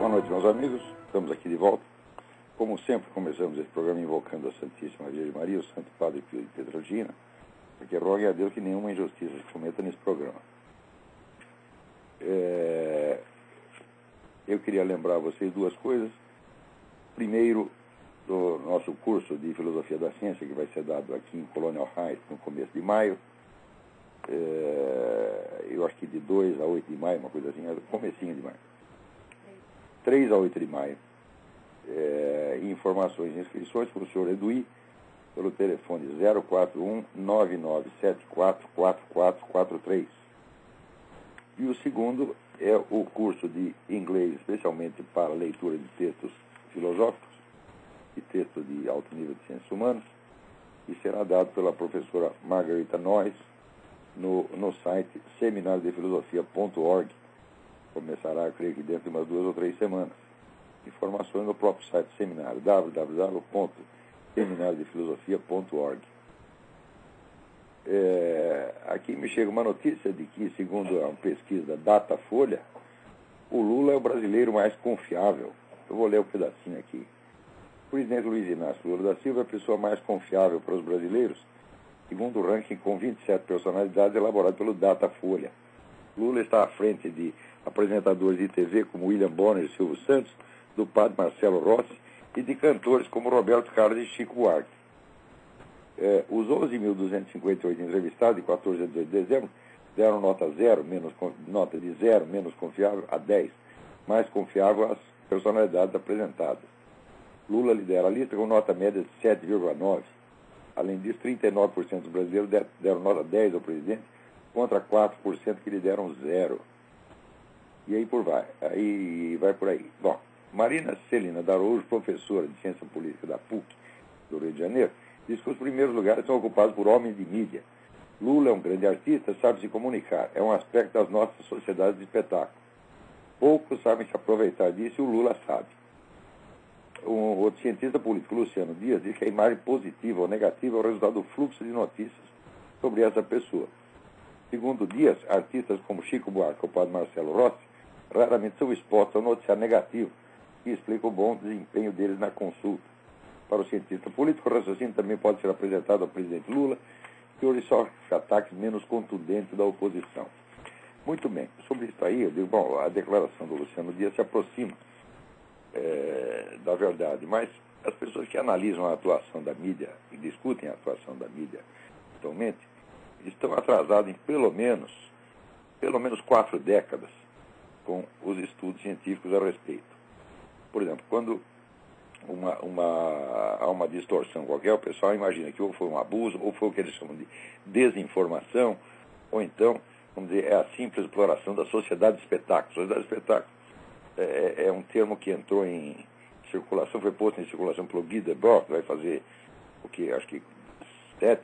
Boa noite, meus amigos. Estamos aqui de volta. Como sempre, começamos esse programa invocando a Santíssima Virgem Maria, o Santo Padre Pio de Pietrelcina, porque rogue a Deus que nenhuma injustiça se cometa nesse programa. Eu queria lembrar a vocês duas coisas. Primeiro, do nosso curso de Filosofia da Ciência, que vai ser dado aqui em Colonial Heights no começo de maio. Eu acho que de 2 a 8 de maio, uma coisa assim, comecinho de maio. 3 a 8 de maio. Informações e inscrições para o senhor Eduí, pelo telefone 041-9974-4443. E o segundo é o curso de inglês, especialmente para leitura de textos filosóficos e textos de alto nível de ciências humanas, que será dado pela professora Margarita Noyes no site seminariodefilosofia.org. Começará, eu creio que dentro de umas 2 ou 3 semanas. Informações no próprio site do seminário, www.seminariodefilosofia.org. Aqui me chega uma notícia de que, segundo a pesquisa Datafolha, o Lula é o brasileiro mais confiável. Eu vou ler um pedacinho aqui. O presidente Luiz Inácio Lula da Silva é a pessoa mais confiável para os brasileiros, segundo o ranking com 27 personalidades elaborado pelo Datafolha. Lula está à frente de apresentadores de TV como William Bonner e Silvio Santos, do padre Marcelo Rossi e de cantores como Roberto Carlos e Chico Buarque. Os 11.258 entrevistados, de 14 a 18 de dezembro, deram nota de 0, menos confiável, a 10, mais confiável às personalidades apresentadas. Lula lidera a lista com nota média de 7,9. Além disso, 39% dos brasileiros deram nota 10 ao presidente, contra 4% que lhe deram 0. E aí vai por aí. Bom, Marina Celina D'Araújo, professora de Ciência Política da PUC do Rio de Janeiro, diz que os primeiros lugares são ocupados por homens de mídia. Lula é um grande artista, sabe se comunicar. É um aspecto das nossas sociedades de espetáculo. Poucos sabem se aproveitar disso e o Lula sabe. O outro cientista político, Luciano Dias, diz que a imagem positiva ou negativa é o resultado do fluxo de notícias sobre essa pessoa. Segundo Dias, artistas como Chico Buarque ou o padre Marcelo Rossi raramente são expostos ao noticiário negativo, que explica o bom desempenho deles na consulta. Para o cientista político, o raciocínio também pode ser apresentado ao presidente Lula, que hoje sofre ataques menos contundentes da oposição. Muito bem, sobre isso aí, eu digo, bom, a declaração do Luciano Dias se aproxima da verdade, mas as pessoas que analisam a atuação da mídia e discutem a atuação da mídia atualmente, estão atrasados em pelo menos 4 décadas com os estudos científicos a respeito. Por exemplo, quando há uma distorção qualquer, o pessoal imagina que ou foi um abuso, ou foi o que eles chamam de desinformação, ou então, vamos dizer, é a simples exploração da sociedade de espetáculos. Sociedade de espetáculos é um termo que entrou em circulação, foi posto em circulação pelo Guy Debord, que vai fazer o que, acho que 7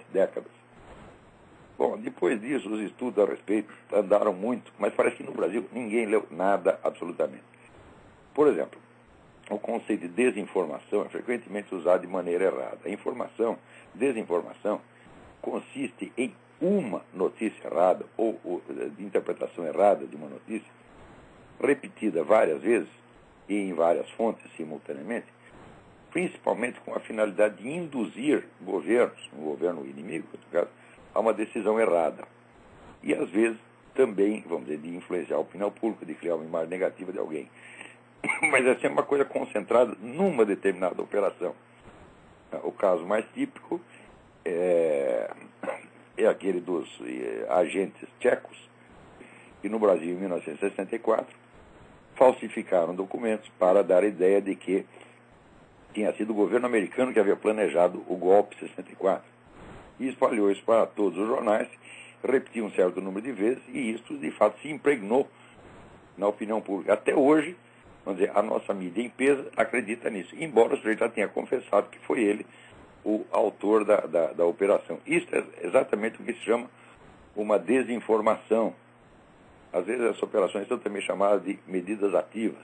décadas. Bom, depois disso, os estudos a respeito andaram muito, mas parece que no Brasil ninguém leu nada absolutamente. Por exemplo, o conceito de desinformação é frequentemente usado de maneira errada. A desinformação, consiste em uma notícia errada, ou de interpretação errada de uma notícia, repetida várias vezes e em várias fontes simultaneamente, principalmente com a finalidade de induzir governos, um governo inimigo, no caso, a uma decisão errada. E, às vezes, também, vamos dizer, de influenciar a opinião pública, de criar uma imagem negativa de alguém. Mas é sempre uma coisa concentrada numa determinada operação. O caso mais típico é aquele dos agentes tchecos, que no Brasil, em 1964, falsificaram documentos para dar a ideia de que tinha sido o governo americano que havia planejado o golpe 64. E espalhou isso para todos os jornais, repetiu um certo número de vezes, e isso, de fato, se impregnou na opinião pública. Até hoje, vamos dizer, a nossa mídia em peso acredita nisso, embora o sujeito já tenha confessado que foi ele o autor da operação. Isso é exatamente o que se chama uma desinformação. Às vezes essas operações são também chamadas de medidas ativas.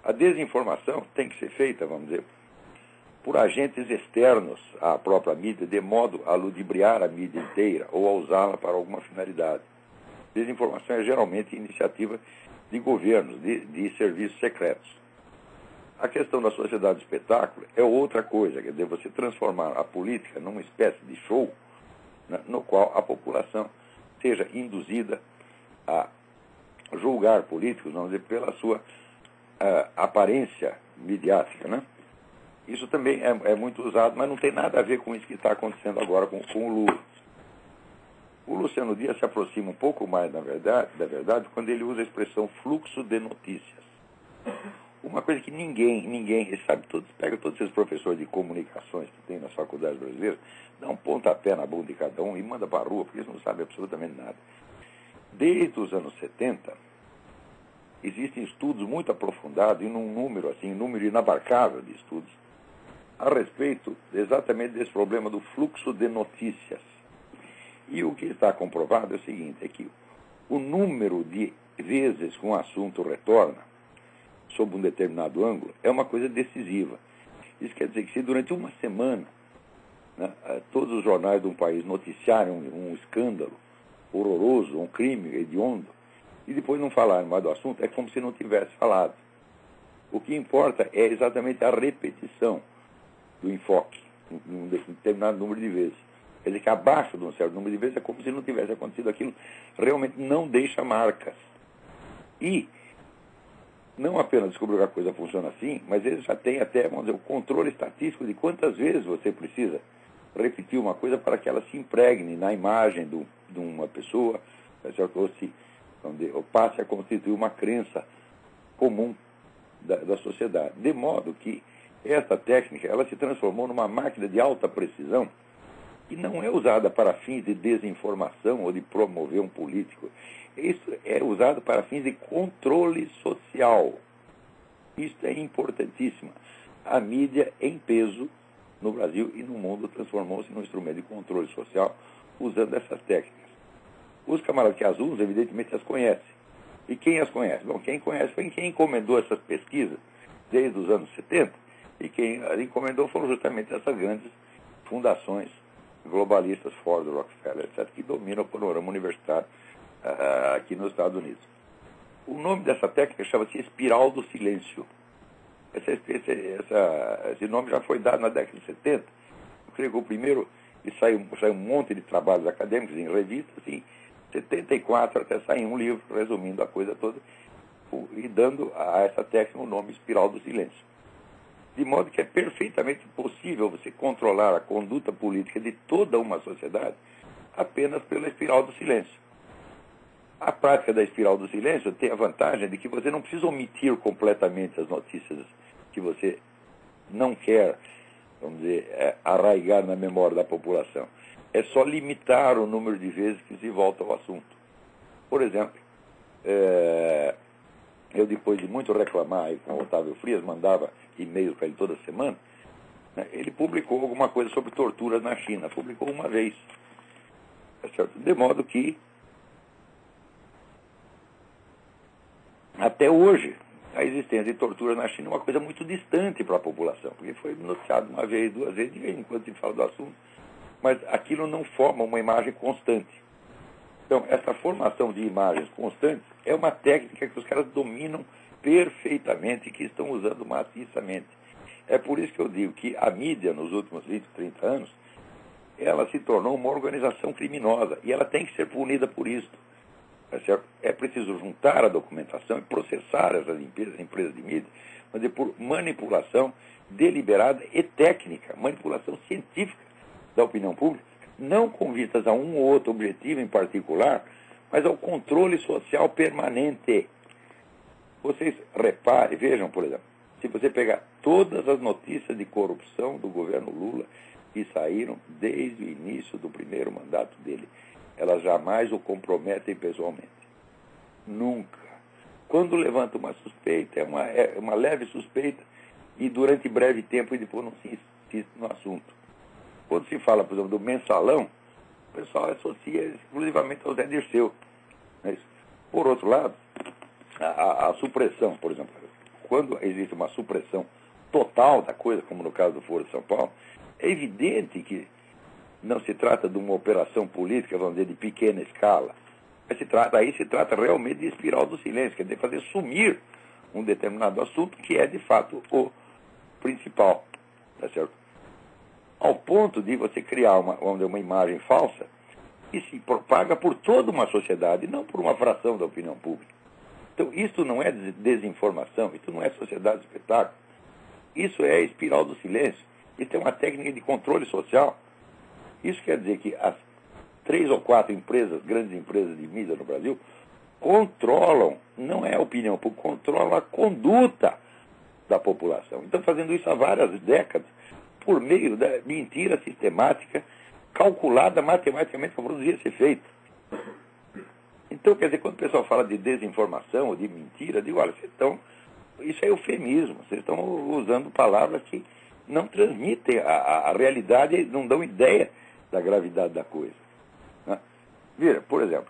A desinformação tem que ser feita, vamos dizer, por agentes externos à própria mídia, de modo a ludibriar a mídia inteira ou a usá-la para alguma finalidade. Desinformação é geralmente iniciativa de governos, de serviços secretos. A questão da sociedade do espetáculo é outra coisa, quer dizer, você transformar a política numa espécie de show, né, no qual a população seja induzida a julgar políticos, vamos dizer, pela sua aparência midiática, né? Isso também é muito usado, mas não tem nada a ver com isso que está acontecendo agora com o Lula. O Luciano Dias se aproxima um pouco mais da verdade, quando ele usa a expressão fluxo de notícias. Uma coisa que ninguém, sabe, pega todos esses professores de comunicações que tem nas faculdades brasileiras, dá um pontapé na bunda de cada um e manda para a rua, porque eles não sabem absolutamente nada. Desde os anos 70, existem estudos muito aprofundados, e num número inabarcável de estudos, a respeito exatamente desse problema do fluxo de notícias. E o que está comprovado é o seguinte, é que o número de vezes que um assunto retorna sob um determinado ângulo é uma coisa decisiva. Isso quer dizer que se durante uma semana, né, todos os jornais de um país noticiarem um escândalo horroroso, um crime hediondo, e depois não falarem mais do assunto, é como se não tivesse falado. O que importa é exatamente a repetição do enfoque, num determinado número de vezes. Quer dizer que abaixo de um certo número de vezes é como se não tivesse acontecido aquilo, realmente não deixa marcas. E não apenas descobriu que a coisa funciona assim, mas eles já têm até, vamos dizer, o controle estatístico de quantas vezes você precisa repetir uma coisa para que ela se impregne na imagem de uma pessoa, ou se ou passe a constituir uma crença comum da sociedade. De modo que esta técnica ela se transformou numa máquina de alta precisão que não é usada para fins de desinformação ou de promover um político. Isso é usado para fins de controle social. Isso é importantíssimo. A mídia, em peso, no Brasil e no mundo, transformou-se num instrumento de controle social usando essas técnicas. Os camaradas que as usam, evidentemente, as conhecem. E quem as conhece? Bom, quem conhece foi quem encomendou essas pesquisas desde os anos 70, e quem as encomendou foram justamente essas grandes fundações globalistas, Ford, Rockefeller, etc., que dominam o panorama universitário aqui nos Estados Unidos. O nome dessa técnica chama-se espiral do silêncio. Esse nome já foi dado na década de 70. Eu creio que o primeiro, e saiu um monte de trabalhos acadêmicos em revistas, em 74 até sair um livro resumindo a coisa toda e dando a essa técnica o nome espiral do silêncio. De modo que é perfeitamente possível você controlar a conduta política de toda uma sociedade apenas pela espiral do silêncio. A prática da espiral do silêncio tem a vantagem de que você não precisa omitir completamente as notícias que você não quer, vamos dizer, arraigar na memória da população. É só limitar o número de vezes que se volta ao assunto. Por exemplo, eu depois de muito reclamar aí com o Otávio Frias, mandava e-mails para ele toda semana, né, ele publicou alguma coisa sobre torturas na China. Publicou uma vez. Tá certo? De modo que até hoje, a existência de tortura na China é uma coisa muito distante para a população, porque foi noticiado uma vez, duas vezes, de vez em quando se fala do assunto, mas aquilo não forma uma imagem constante. Então, essa formação de imagens constantes é uma técnica que os caras dominam perfeitamente e que estão usando maciçamente. É por isso que eu digo que a mídia, nos últimos 20, 30 anos, ela se tornou uma organização criminosa e ela tem que ser punida por isso. É preciso juntar a documentação e processar essas empresas de mídia, mas por manipulação deliberada e técnica, manipulação científica da opinião pública, não com vistas a um ou outro objetivo em particular, mas ao controle social permanente. Vocês reparem, vejam, por exemplo, se você pegar todas as notícias de corrupção do governo Lula que saíram desde o início do primeiro mandato dele, elas jamais o comprometem pessoalmente. Nunca. Quando levanta uma suspeita, é uma leve suspeita, e durante breve tempo e depois não se insiste no assunto. Quando se fala, por exemplo, do mensalão, o pessoal associa exclusivamente ao Zé Dirceu. Por outro lado, a supressão, por exemplo, quando existe uma supressão total da coisa, como no caso do Foro de São Paulo, é evidente que não se trata de uma operação política, vamos dizer, de pequena escala, Aí se trata realmente de espiral do silêncio, quer dizer, fazer sumir um determinado assunto que é, de fato, o principal. Tá certo? Ao ponto de você criar uma imagem falsa que se propaga por toda uma sociedade, não por uma fração da opinião pública. Então, isso não é desinformação, isso não é sociedade de espetáculo. Isso é espiral do silêncio. Isso é uma técnica de controle social. Isso quer dizer que as 3 ou 4 empresas, grandes empresas de mídia no Brasil, controlam, não é a opinião pública, controlam a conduta da população. Então, fazendo isso há várias décadas, por meio da mentira sistemática, calculada matematicamente para produzir esse efeito. Então, quer dizer, quando o pessoal fala de desinformação ou de mentira, eu digo, olha, isso é eufemismo, vocês estão usando palavras que não transmitem a realidade e não dão ideia da gravidade da coisa. Né? Vira, por exemplo,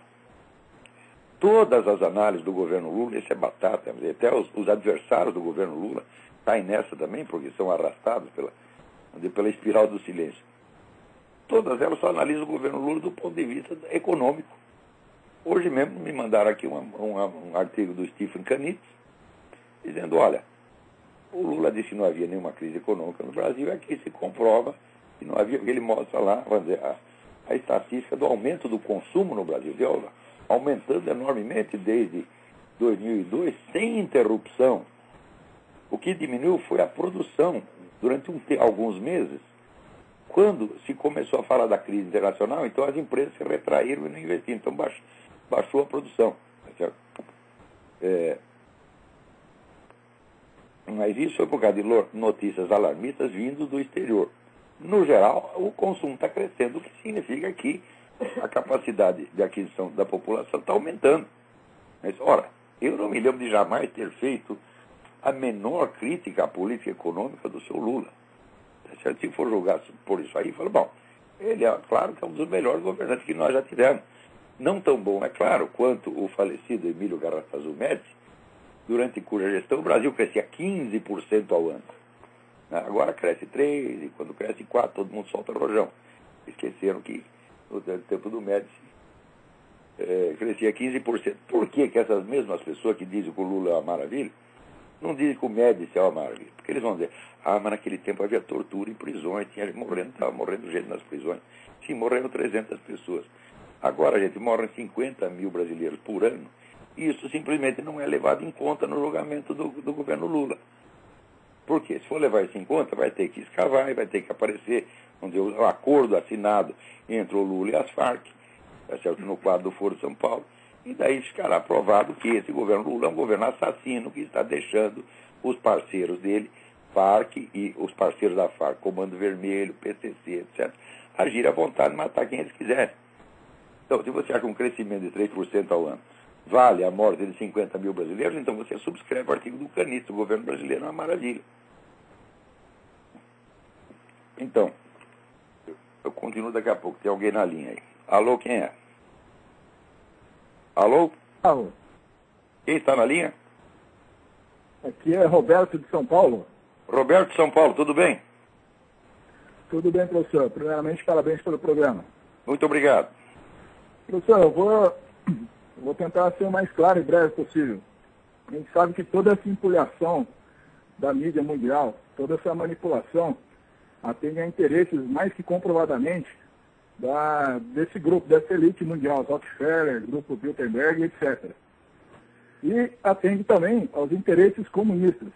todas as análises do governo Lula, isso é batata, até os adversários do governo Lula caem nessa também, porque são arrastados pela espiral do silêncio. Todas elas só analisam o governo Lula do ponto de vista econômico. Hoje mesmo me mandaram aqui um artigo do Stephen Kanitz, dizendo, olha, o Lula disse que não havia nenhuma crise econômica no Brasil, e aqui se comprova que não havia, porque ele mostra lá, vamos dizer, a estatística do aumento do consumo no Brasil, aumentando enormemente desde 2002, sem interrupção. O que diminuiu foi a produção durante alguns meses. Quando se começou a falar da crise internacional, então as empresas se retraíram e não investiram, então baixou a produção. Tá certo? Mas isso foi por causa de notícias alarmistas vindo do exterior. No geral, o consumo está crescendo, o que significa que a capacidade de aquisição da população está aumentando. Mas, ora, eu não me lembro de jamais ter feito a menor crítica à política econômica do seu Lula. Se for julgar por isso aí, falo, bom, ele é claro que é um dos melhores governantes que nós já tivemos. Não tão bom, é claro, quanto o falecido Emílio Garrastazu Médici, durante cuja gestão o Brasil crescia 15% ao ano. Agora cresce 3%, e quando cresce 4%, todo mundo solta rojão. Esqueceram que no tempo do Médici crescia 15%. Por que essas mesmas pessoas que dizem que o Lula é uma maravilha, não dizem que o Médici é uma maravilha? Porque eles vão dizer, mas naquele tempo havia tortura em prisões, tinha gente morrendo, estava morrendo gente nas prisões. Sim, morreram 300 pessoas. Agora, gente, morrem 50 mil brasileiros por ano, e isso simplesmente não é levado em conta no julgamento do governo Lula. Por quê? Se for levar isso em conta, vai ter que escavar e vai ter que aparecer, vamos dizer, o acordo assinado entre o Lula e as Farc, tá certo? No quadro do Foro de São Paulo, e daí ficará provado que esse governo Lula é um governo assassino que está deixando os parceiros dele, Farc e os parceiros da Farc, Comando Vermelho, PCC, etc., agir à vontade e matar quem eles quiserem. Então, se você acha um crescimento de 3% ao ano vale a morte de 50 mil brasileiros, então você subscreve o artigo do Kanitz, o governo brasileiro é uma maravilha. Então, eu continuo daqui a pouco, tem alguém na linha aí. Alô, quem é? Alô? Alô. Quem está na linha? Aqui é Roberto de São Paulo. Roberto de São Paulo, tudo bem? Tudo bem, professor. Primeiramente, parabéns pelo programa. Muito obrigado. Professor, eu vou tentar ser o mais claro e breve possível. A gente sabe que toda essa empulhação da mídia mundial, toda essa manipulação, atende a interesses mais que comprovadamente desse grupo, dessa elite mundial, Rockefeller, Grupo Bilderberg, etc. E atende também aos interesses comunistas.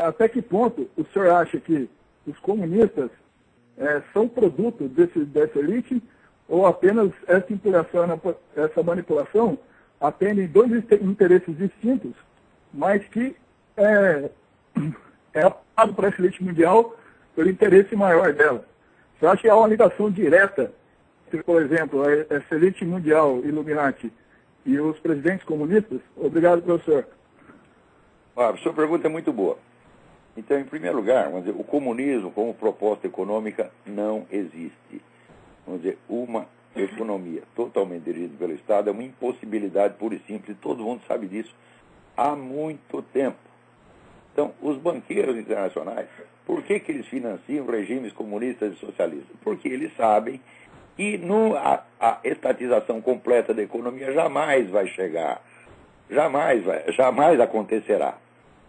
Até que ponto o senhor acha que os comunistas são produto dessa elite, ou apenas essa empulhação, essa manipulação atende dois interesses distintos, mas que é apoiado para essa elite mundial pelo interesse maior dela? Você acha que há uma ligação direta entre, por exemplo, essa elite mundial Illuminati e os presidentes comunistas? Obrigado, professor. A sua pergunta é muito boa. Então, em primeiro lugar, vamos dizer, o comunismo como proposta econômica não existe. Vamos dizer, uma economia totalmente dirigida pelo Estado é uma impossibilidade pura e simples, todo mundo sabe disso há muito tempo. Então, os banqueiros internacionais, por que eles financiam regimes comunistas e socialistas? Porque eles sabem E a estatização completa da economia jamais vai chegar. Jamais acontecerá.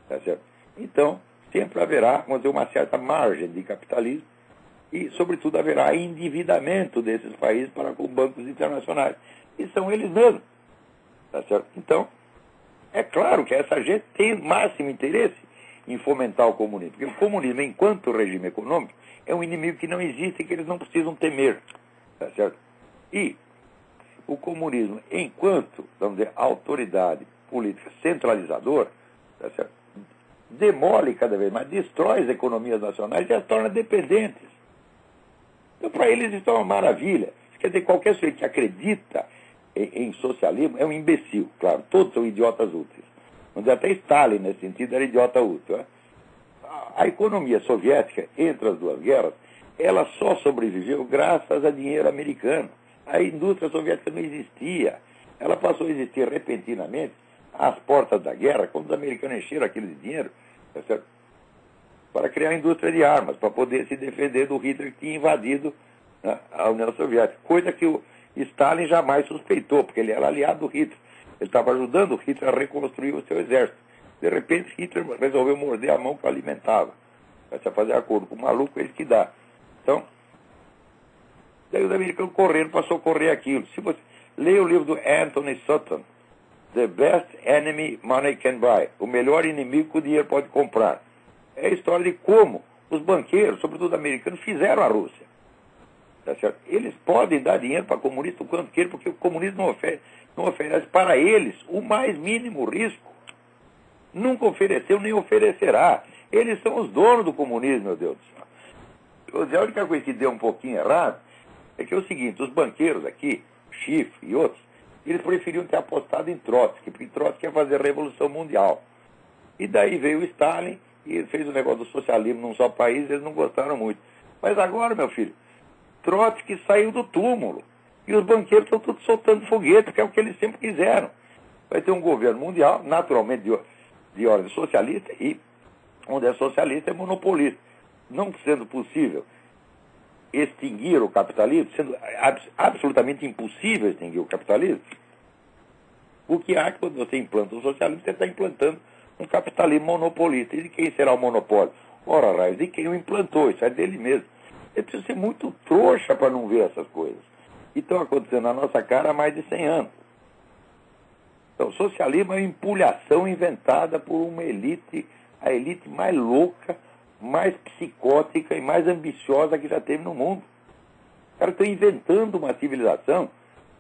Tá certo? Então, sempre haverá, vamos dizer, uma certa margem de capitalismo e, sobretudo, haverá endividamento desses países para com bancos internacionais. E são eles mesmos. Tá certo? Então, é claro que essa gente tem o máximo interesse em fomentar o comunismo. Porque o comunismo, enquanto regime econômico, é um inimigo que não existe e que eles não precisam temer. Tá certo? E o comunismo, enquanto, vamos dizer, autoridade política centralizadora, tá certo? Demole cada vez mais, destrói as economias nacionais e as torna dependentes. Então, para eles, isso é uma maravilha. Quer dizer, qualquer sujeito que acredita em socialismo é um imbecil, claro. Todos são idiotas úteis. Onde até Stalin, nesse sentido, era idiota útil. Né? A economia soviética, entre as duas guerras, ela só sobreviveu graças a dinheiro americano. A indústria soviética não existia. Ela passou a existir repentinamente às portas da guerra, quando os americanos encheram aquilo de dinheiro, tá certo? Para criar a indústria de armas, para poder se defender do Hitler que tinha invadido, né, a União Soviética. Coisa que o Stalin jamais suspeitou, porque ele era aliado do Hitler. Ele estava ajudando o Hitler a reconstruir o seu exército. De repente, Hitler resolveu morder a mão que o alimentava. Vai fazer acordo com o maluco, ele que dá. Então, daí os americanos correram para socorrer aquilo. Se você leia o livro do Anthony Sutton, The Best Enemy Money Can Buy, o melhor inimigo que o dinheiro pode comprar. É a história de como os banqueiros, sobretudo americanos, fizeram a Rússia. Tá certo? Eles podem dar dinheiro para comunista o quanto queiram, porque o comunismo não oferece para eles o mais mínimo risco. Nunca ofereceu nem oferecerá. Eles são os donos do comunismo, meu Deus do céu. A única coisa que deu um pouquinho errado é que é o seguinte, os banqueiros aqui, Schiff e outros, eles preferiam ter apostado em Trotsky, porque Trotsky ia fazer a Revolução Mundial. E daí veio o Stalin e ele fez o negócio do socialismo num só país, eles não gostaram muito. Mas agora, meu filho, Trotsky saiu do túmulo. E os banqueiros estão todos soltando foguete, que é o que eles sempre quiseram. Vai ter um governo mundial, naturalmente de ordem socialista, e onde é socialista é monopolista. Não sendo possível extinguir o capitalismo, sendo absolutamente impossível extinguir o capitalismo, o que há que quando você implanta o socialismo, você está implantando um capitalismo monopolista. E de quem será o monopólio? Ora, raios, de quem o implantou, isso é dele mesmo. Ele precisa ser muito trouxa para não ver essas coisas. E estão acontecendo na nossa cara há mais de 100 anos. Então, o socialismo é uma empulhação inventada por uma elite, a elite mais louca, mais psicótica e mais ambiciosa que já teve no mundo. Os caras estão inventando uma civilização,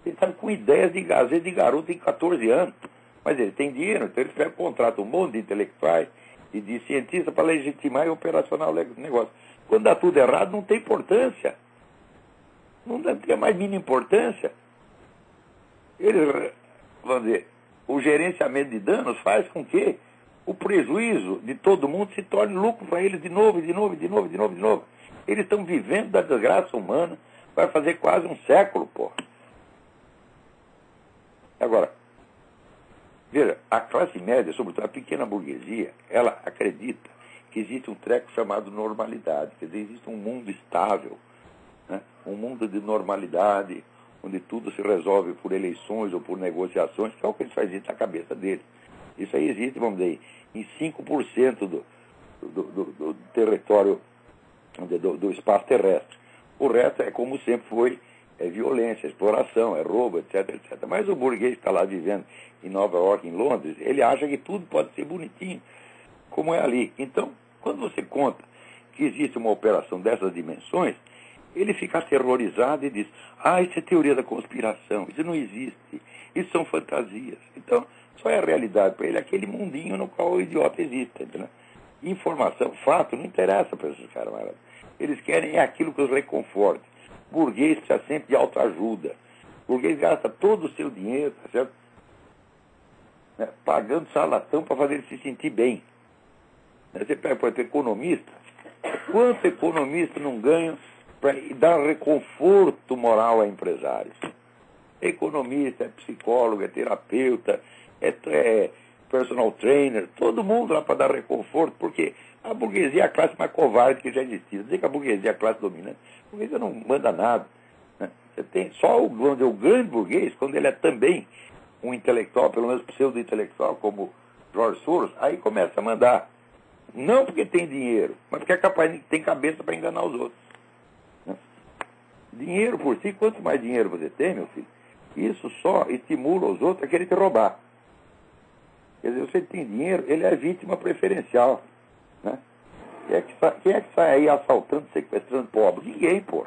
eles estão com ideias de gazeta de garoto em 14 anos. Mas eles têm dinheiro, então eles contratam um monte de intelectuais e de cientistas para legitimar e operacionar o negócio. Quando dá tudo errado, não tem importância. Não tem a mais mínima importância. Eles, vamos dizer, o gerenciamento de danos faz com que o prejuízo de todo mundo se torne lucro para eles de novo. Eles estão vivendo da desgraça humana, vai fazer quase um século, pô. Agora, veja, a classe média, sobretudo a pequena burguesia, ela acredita que existe um treco chamado normalidade, quer dizer, existe um mundo estável, né? Um mundo de normalidade, onde tudo se resolve por eleições ou por negociações, que é o que eles fazem na cabeça deles. Isso aí existe, vamos dizer, em 5% do território, do espaço terrestre. O resto é como sempre foi, é violência, exploração, é roubo, etc. Mas o burguês que está lá vivendo em Nova York, em Londres, ele acha que tudo pode ser bonitinho, como é ali. Então, quando você conta que existe uma operação dessas dimensões, ele fica aterrorizado e diz, isso é teoria da conspiração, isso não existe, isso são fantasias. Então, só é a realidade para ele aquele mundinho no qual o idiota existe. Entendeu? Informação, fato, não interessa para esses caras. Eles querem aquilo que os reconforte. Burguês precisa sempre de autoajuda. Burguês gasta todo o seu dinheiro, tá certo? Né? Pagando salatão para fazer ele se sentir bem. Você pega, por exemplo, economista. Quanto economista não ganha para dar reconforto moral a empresários? É economista, é psicólogo, é terapeuta, é personal trainer, todo mundo lá para dar reconforto, porque a burguesia é a classe mais covarde que já existiu. Dizer que a burguesia é a classe dominante, a burguesia não manda nada. Né? Você tem só o grande burguês, quando ele é também um intelectual, pelo menos pseudo-intelectual, como George Soros, aí começa a mandar. Não porque tem dinheiro, mas porque é capaz, tem cabeça para enganar os outros. Né? Dinheiro por si, quanto mais dinheiro você tem, meu filho, isso só estimula os outros a querer te roubar. Quer dizer, você tem dinheiro, ele é vítima preferencial. Né? Quem é que sai aí assaltando, sequestrando pobre? Ninguém, pô.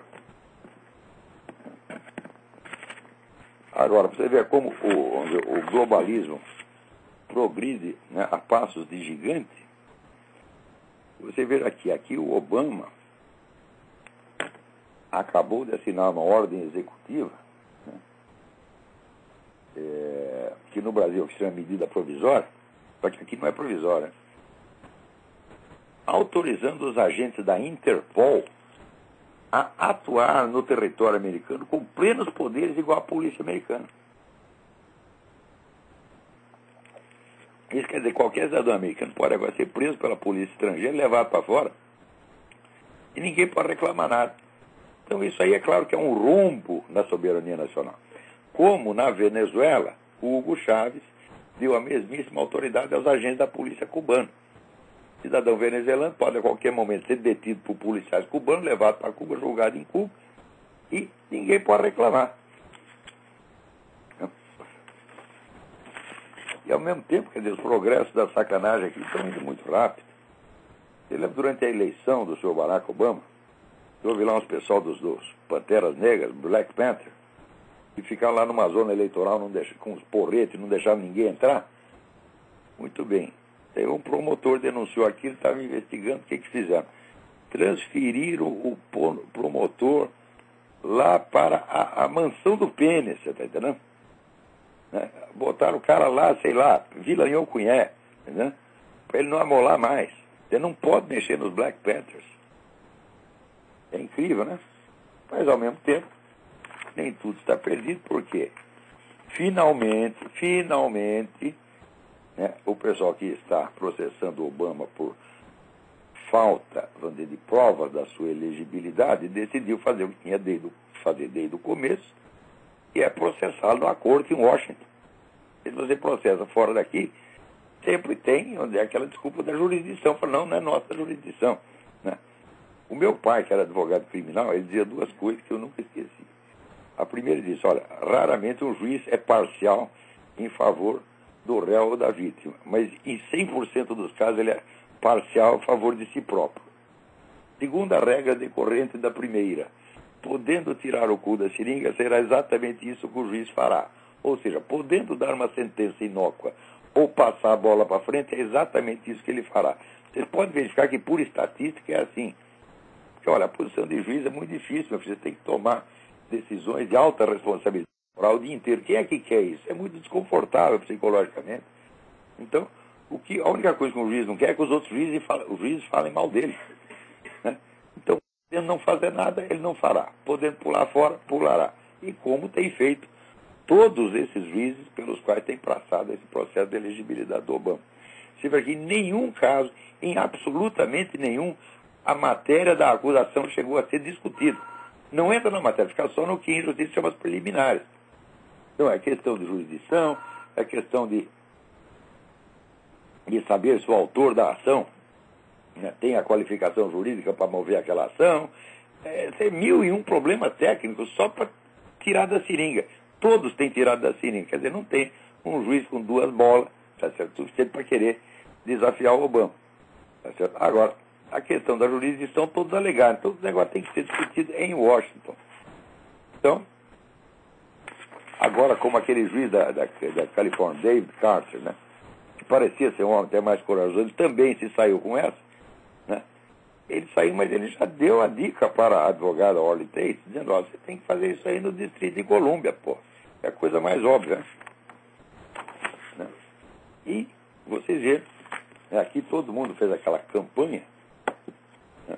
Agora, para você ver como o globalismo progride, né, a passos de gigante, você vê aqui o Obama acabou de assinar uma ordem executiva, né, que no Brasil se chama medida provisória, só que aqui não é provisória, autorizando os agentes da Interpol a atuar no território americano com plenos poderes igual à polícia americana. Isso quer dizer, qualquer cidadão americano pode agora ser preso pela polícia estrangeira, levado para fora, e ninguém pode reclamar nada. Então isso aí é claro que é um rombo na soberania nacional. Como na Venezuela, o Hugo Chávez deu a mesmíssima autoridade aos agentes da polícia cubana. O cidadão venezuelano pode a qualquer momento ser detido por policiais cubanos, levado para Cuba, julgado em Cuba, e ninguém pode reclamar. E ao mesmo tempo, quer dizer, os progressos da sacanagem aqui estão indo muito rápido. Você lembra durante a eleição do senhor Barack Obama, houve lá uns pessoal dos Panteras Negras, Black Panther, que ficaram lá numa zona eleitoral com os porretes, não deixavam ninguém entrar? Muito bem. Aí um promotor denunciou aquilo, estava investigando o que fizeram. Transferiram o promotor lá para a mansão do pênis, você está entendendo? Né? Botaram o cara lá, sei lá, Vila Nhokunhé, né? Para ele não amolar mais. Você não pode mexer nos Black Panthers. É incrível, né? Mas ao mesmo tempo, nem tudo está perdido, porque finalmente, né, o pessoal que está processando o Obama por falta, vamos dizer, de provas da sua elegibilidade, decidiu fazer o que tinha fazer desde o começo, que é processá-lo na corte em Washington. Se você processa fora daqui, sempre tem onde é aquela desculpa da jurisdição. Fala, não é nossa jurisdição. Né? O meu pai, que era advogado criminal, ele dizia duas coisas que eu nunca esqueci. A primeira disse, olha, raramente um juiz é parcial em favor do réu ou da vítima, mas em 100% dos casos ele é parcial a favor de si próprio. Segunda regra decorrente da primeira, podendo tirar o cu da seringa, será exatamente isso que o juiz fará. Ou seja, podendo dar uma sentença inócua ou passar a bola para frente, é exatamente isso que ele fará. Vocês podem verificar que, por estatística, é assim. Porque, olha, a posição de juiz é muito difícil, meu filho. Você tem que tomar decisões de alta responsabilidade moral o dia inteiro. Quem é que quer isso? É muito desconfortável psicologicamente. Então, a única coisa que um juiz não quer é que os outros juízes falem mal dele. Né? Então, podendo não fazer nada, ele não fará. Podendo pular fora, pulará. E como tem feito todos esses juízes pelos quais tem passado esse processo de elegibilidade do Obama. Se vê que em nenhum caso, em absolutamente nenhum, a matéria da acusação chegou a ser discutida. Não entra na matéria, fica só no que em justiça chama as preliminares. Então, é questão de jurisdição, é questão de saber se o autor da ação, né, tem a qualificação jurídica para mover aquela ação. Tem 1001 problemas técnicos só para tirar da seringa. Todos têm tirado da seringa. Quer dizer, não tem um juiz com duas bolas, tá certo? Suficiente para querer desafiar o Obama. Tá certo? Agora, a questão da jurisdição, todos alegaram. Então, o negócio tem que ser discutido em Washington. Então, agora, como aquele juiz da Califórnia, David Carter, né, que parecia ser um homem até mais corajoso, ele também se saiu com essa, né? Ele saiu, mas ele já deu a dica para a advogada Orly Tate, dizendo, ó, você tem que fazer isso aí no Distrito de Colômbia, pô. É a coisa mais óbvia. Né? E vocês viram, né, aqui todo mundo fez aquela campanha, né,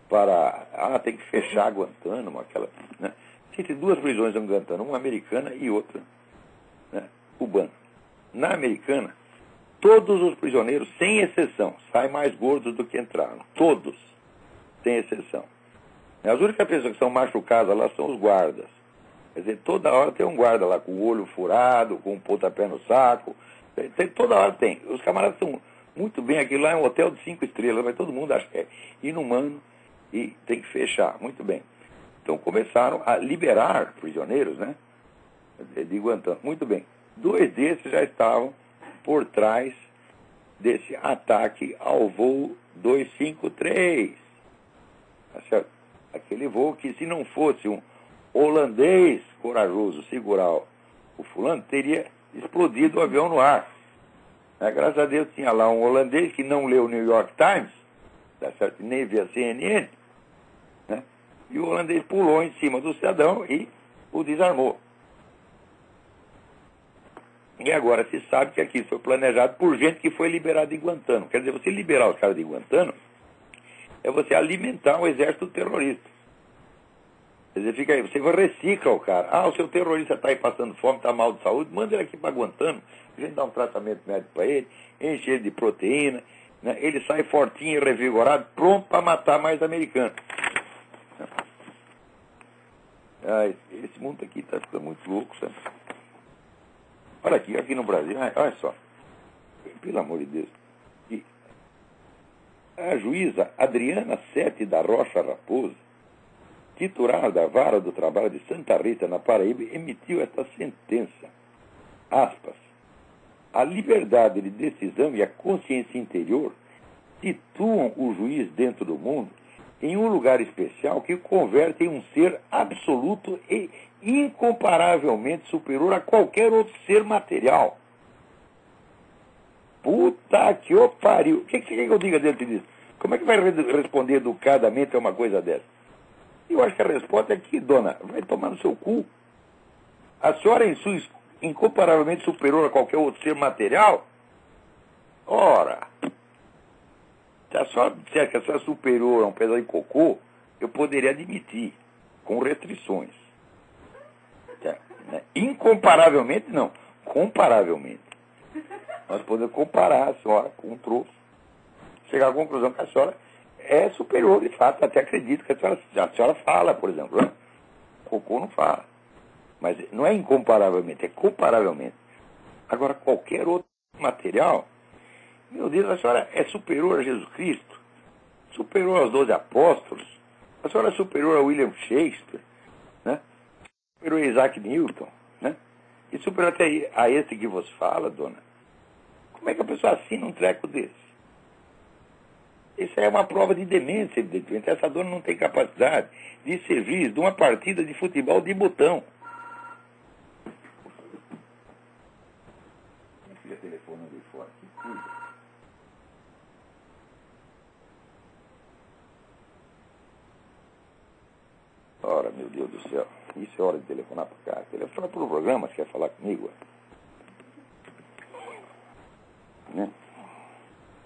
para, tem que fechar Guantánamo, aquela, né? Tem duas prisões em Guantánamo, uma americana e outra, né, cubana. Na americana, todos os prisioneiros, sem exceção, saem mais gordos do que entraram. Todos, sem exceção. As únicas pessoas que são machucadas lá são os guardas. Quer dizer, toda hora tem um guarda lá com o olho furado, com um pontapé no saco. Toda hora tem. Os camaradas estão muito bem. Aquilo lá é um hotel de 5 estrelas, mas todo mundo acha que é inumano e tem que fechar. Muito bem. Então começaram a liberar prisioneiros, né? De Guantánamo. Muito bem. 2 desses já estavam por trás desse ataque ao voo 253. Tá certo? Aquele voo que, se não fosse um holandês corajoso segurar o fulano, teria explodido o avião no ar. Graças a Deus tinha lá um holandês que não leu o New York Times, tá certo? Nem via CNN, né? E o holandês pulou em cima do cidadão e o desarmou. E agora se sabe que aqui foi planejado por gente que foi liberada de Guantánamo. Quer dizer, você liberar os caras de Guantánamo é você alimentar um exército terrorista. Quer dizer, fica aí, você recicla o cara. Ah, o seu terrorista está aí passando fome, está mal de saúde, manda ele aqui para Guantánamo, a gente dá um tratamento médico para ele, enche ele de proteína, né? Ele sai fortinho e revigorado, pronto para matar mais americanos. Ah, esse mundo aqui está ficando muito louco, sabe? Olha aqui no Brasil, olha só, pelo amor de Deus. E a juíza Adriana Sete da Rocha Raposo, titular da Vara do Trabalho de Santa Rita, na Paraíba, emitiu esta sentença. Aspas. A liberdade de decisão e a consciência interior situam o juiz dentro do mundo em um lugar especial que o converte em um ser absoluto e incomparavelmente superior a qualquer outro ser material. Puta que o pariu. O que você quer que eu diga dentro disso? Como é que vai responder educadamente a uma coisa dessa? Eu acho que a resposta é que, dona, vai tomar no seu cu. A senhora é incomparavelmente superior a qualquer outro ser material? Ora, se a senhora disser que a senhora é superior a um pedaço de cocô, eu poderia admitir, com restrições. Incomparavelmente, não. Comparavelmente. Nós podemos comparar a senhora com um troço. Chegar à conclusão que a senhora é superior, de fato. Até acredito que a senhora fala, por exemplo. Né? Cocô não fala. Mas não é incomparavelmente, é comparavelmente. Agora, qualquer outro material, meu Deus, a senhora é superior a Jesus Cristo, superior aos 12 apóstolos, a senhora é superior a William Shakespeare, né? Superior a Isaac Newton, né? E superior até a esse que você fala, dona. Como é que a pessoa assina um treco desse? Isso é uma prova de demência, evidentemente. Essa dona não tem capacidade de servir de uma partida de futebol de botão. Minha filha telefonando aí fora. Que coisa. Ora, meu Deus do céu. Isso é hora de telefonar para cá. Telefona para o programa, você quer falar comigo? Né?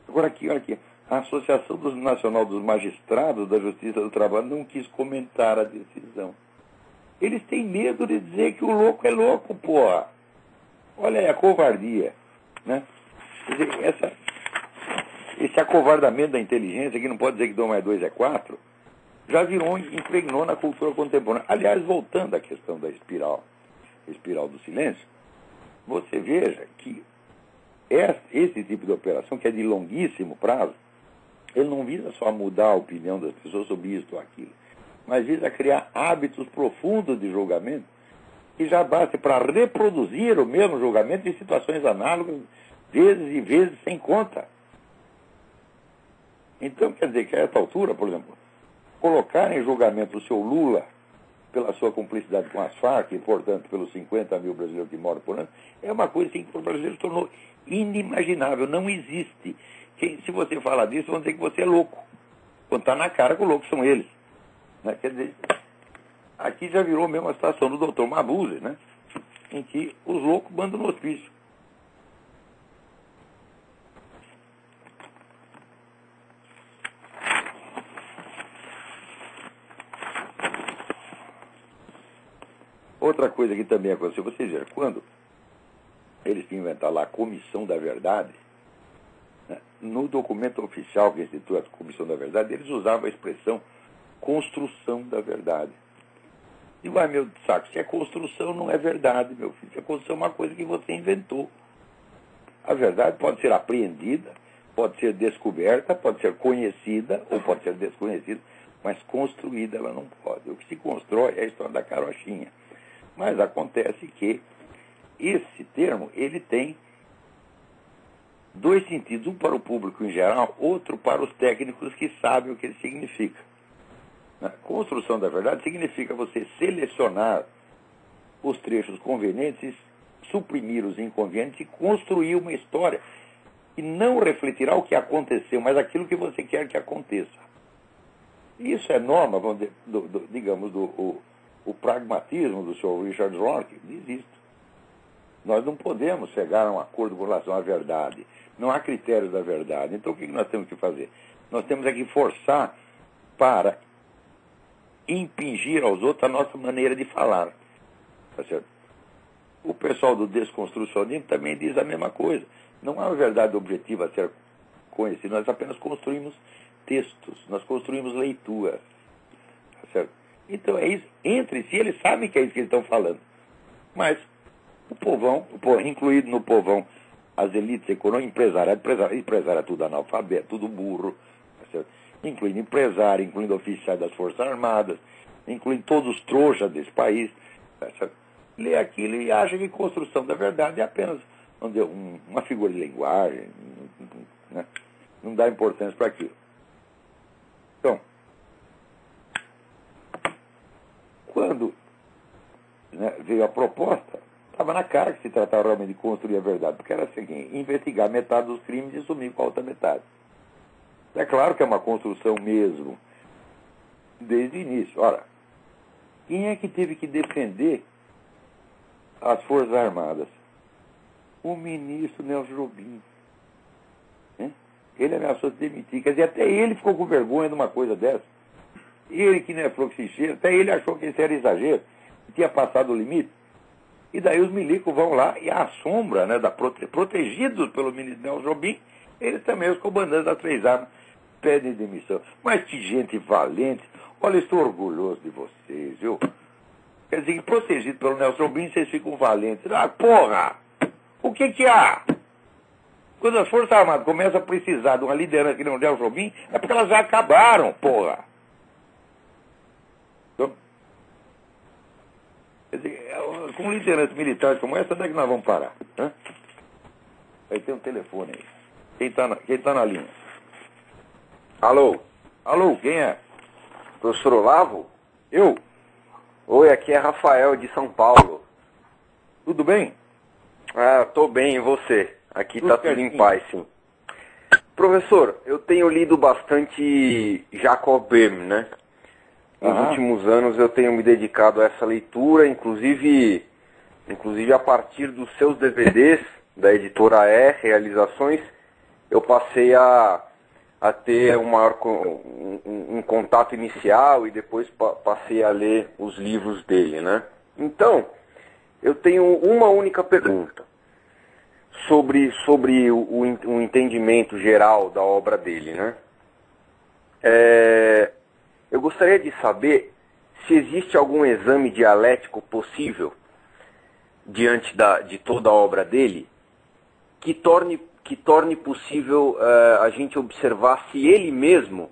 Agora aqui, olha aqui. A Associação Nacional dos Magistrados da Justiça do Trabalho não quis comentar a decisão. Eles têm medo de dizer que o louco é louco, porra. Olha aí a covardia. Né? Quer dizer, esse acovardamento da inteligência, que não pode dizer que 2 mais 2 é 4, já impregnou na cultura contemporânea. Aliás, voltando à questão da espiral do silêncio, você veja que esse tipo de operação, que é de longuíssimo prazo, ele não visa só mudar a opinião das pessoas sobre isso ou aquilo, mas visa criar hábitos profundos de julgamento que já basta para reproduzir o mesmo julgamento em situações análogas, vezes e vezes sem conta. Então, quer dizer que a essa altura, por exemplo, colocar em julgamento o seu Lula pela sua cumplicidade com as Farc e, portanto, pelos 50 mil brasileiros que moram por ano, é uma coisa assim, que para o brasileiro se tornou inimaginável, não existe. Se você falar disso, vão dizer que você é louco. Quando está na cara que os loucos são eles. Né? Quer dizer, aqui já virou mesmo a situação do Dr. Mabuse, né? Em que os loucos mandam no hospício. Outra coisa que também aconteceu, vocês viram, quando eles tinham inventado lá a Comissão da Verdade, né, no documento oficial que institui a Comissão da Verdade, eles usavam a expressão construção da verdade. Digo, meu saco, se é construção, não é verdade, meu filho. Se é construção é uma coisa que você inventou. A verdade pode ser apreendida, pode ser descoberta, pode ser conhecida ou pode ser desconhecida, mas construída ela não pode. O que se constrói é a história da carochinha. Mas acontece que esse termo, ele tem dois sentidos, um para o público em geral, outro para os técnicos que sabem o que ele significa. A construção da verdade significa você selecionar os trechos convenientes, suprimir os inconvenientes e construir uma história que não refletirá o que aconteceu, mas aquilo que você quer que aconteça. Isso é norma, digamos, o pragmatismo do Sr. Richard Rorke, diz isto. Nós não podemos chegar a um acordo com relação à verdade. Não há critérios da verdade. Então, o que nós temos que fazer? Nós temos é que forçar para impingir aos outros a nossa maneira de falar. Tá certo? O pessoal do desconstrucionismo também diz a mesma coisa. Não há uma verdade objetiva a ser conhecida. Nós apenas construímos textos. Nós construímos leituras. Tá certo? Então, é isso. Entre si, eles sabem que é isso que eles estão falando. Mas o povão, incluído no povão, as elites econômicas, empresário é tudo analfabeto, tudo burro, tá, incluindo empresário, incluindo oficiais das Forças Armadas, incluindo todos os trouxas desse país, tá, lê aquilo e acha que construção da verdade é apenas uma figura de linguagem, né? Não dá importância para aquilo. Então, quando, né, veio a proposta, estava na cara que se tratava realmente de construir a verdade, porque era assim, investigar metade dos crimes e sumir com a outra metade. É claro que é uma construção mesmo, desde o início. Ora, quem é que teve que defender as Forças Armadas? O ministro Nelson Jobim. Ele ameaçou se demitir. Quer dizer, até ele ficou com vergonha de uma coisa dessa. Ele que não é fluxicheiro, até ele achou que isso era exagero, que tinha passado o limite. E daí os milicos vão lá e à sombra, né, protegidos pelo ministro Nelson Jobim, eles também, os comandantes das Três Armas, pedem demissão. Mas que gente valente. Olha, estou orgulhoso de vocês, viu? Quer dizer, que protegido pelo Nelson Jobim, vocês ficam valentes. Ah, porra! O que há? Quando as Forças Armadas começam a precisar de uma liderança que não é o Nelson Jobim, é porque elas já acabaram, porra! Então, quer dizer, com lideranças militares como essa, onde é que nós vamos parar? Hã? Aí tem um telefone aí. Quem tá na linha? Alô? Alô, quem é? Professor Olavo? Eu? Oi, aqui é Rafael, de São Paulo. Tudo bem? Ah, tô bem, e você? Aqui Tudo tá tudo em paz, sim. Professor, eu tenho lido bastante Jacob Böhme, né? Nos últimos anos eu tenho me dedicado a essa leitura, inclusive a partir dos seus DVDs, da editora E, Realizações, eu passei a ter um contato inicial e depois passei a ler os livros dele, né? Então, eu tenho uma única pergunta sobre o entendimento geral da obra dele, né? Eu gostaria de saber se existe algum exame dialético possível diante de toda a obra dele que torne possível a gente observar se ele mesmo,